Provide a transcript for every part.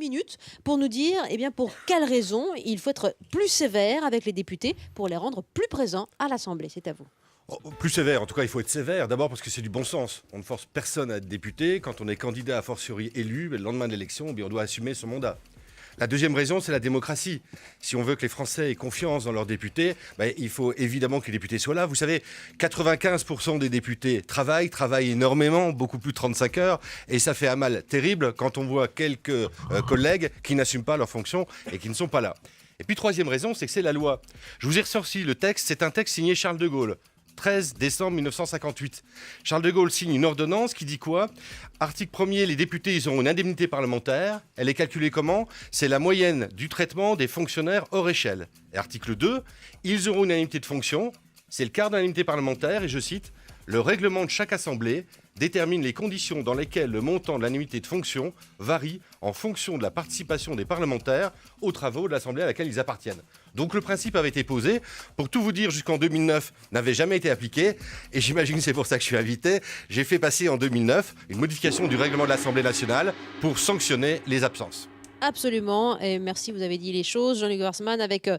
minutes pour nous dire pour quelles raisons il faut être plus sévère avec les députés pour les rendre plus présents à l'Assemblée. C'est à vous. Plus sévère, en tout cas il faut être sévère. D'abord parce que c'est du bon sens. On ne force personne à être député. Quand on est candidat a fortiori élu, le lendemain de l'élection, on doit assumer son mandat. La deuxième raison, c'est la démocratie. Si on veut que les Français aient confiance dans leurs députés, il faut évidemment que les députés soient là. Vous savez, 95% des députés travaillent énormément, beaucoup plus de 35 heures, et ça fait un mal terrible quand on voit quelques collègues qui n'assument pas leurs fonctions et qui ne sont pas là. Et puis troisième raison, c'est que c'est la loi. Je vous ai ressorti le texte, c'est un texte signé Charles de Gaulle. 13 décembre 1958. Charles de Gaulle signe une ordonnance qui dit quoi ? Article 1er, les députés ils auront une indemnité parlementaire. Elle est calculée comment ? C'est la moyenne du traitement des fonctionnaires hors échelle. Et article 2, ils auront une indemnité de fonction. C'est le quart de l'indemnité parlementaire. Et je cite, le règlement de chaque assemblée détermine les conditions dans lesquelles le montant de l'indemnité de fonction varie en fonction de la participation des parlementaires aux travaux de l'Assemblée à laquelle ils appartiennent. Donc le principe avait été posé, pour tout vous dire, jusqu'en 2009, n'avait jamais été appliqué, et j'imagine que c'est pour ça que je suis invité. J'ai fait passer en 2009 une modification du règlement de l'Assemblée nationale pour sanctionner les absences. Absolument, et merci, vous avez dit les choses, Jean-Luc Warsmann, avec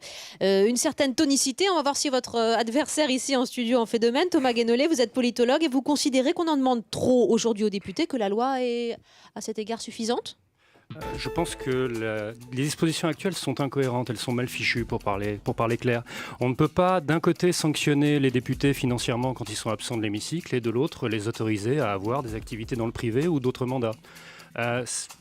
une certaine tonicité. On va voir si votre adversaire ici en studio en fait de même. Thomas Guénolé, vous êtes politologue et vous considérez qu'on en demande trop aujourd'hui aux députés, que la loi est à cet égard suffisante ? Je pense que les dispositions actuelles sont incohérentes, elles sont mal fichues pour parler clair. On ne peut pas d'un côté sanctionner les députés financièrement quand ils sont absents de l'hémicycle et de l'autre les autoriser à avoir des activités dans le privé ou d'autres mandats.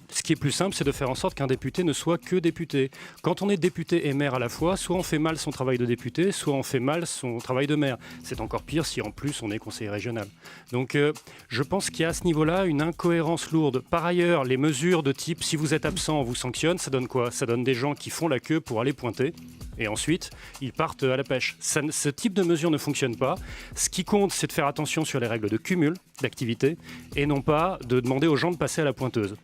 Ce qui est plus simple, c'est de faire en sorte qu'un député ne soit que député. Quand on est député et maire à la fois, soit on fait mal son travail de député, soit on fait mal son travail de maire. C'est encore pire si en plus on est conseiller régional. Donc je pense qu'il y a à ce niveau-là une incohérence lourde. Par ailleurs, les mesures de type si vous êtes absent, on vous sanctionne, ça donne quoi ? Ça donne des gens qui font la queue pour aller pointer. Et ensuite, ils partent à la pêche. Ce type de mesure ne fonctionne pas. Ce qui compte, c'est de faire attention sur les règles de cumul d'activité et non pas de demander aux gens de passer à la pointeuse.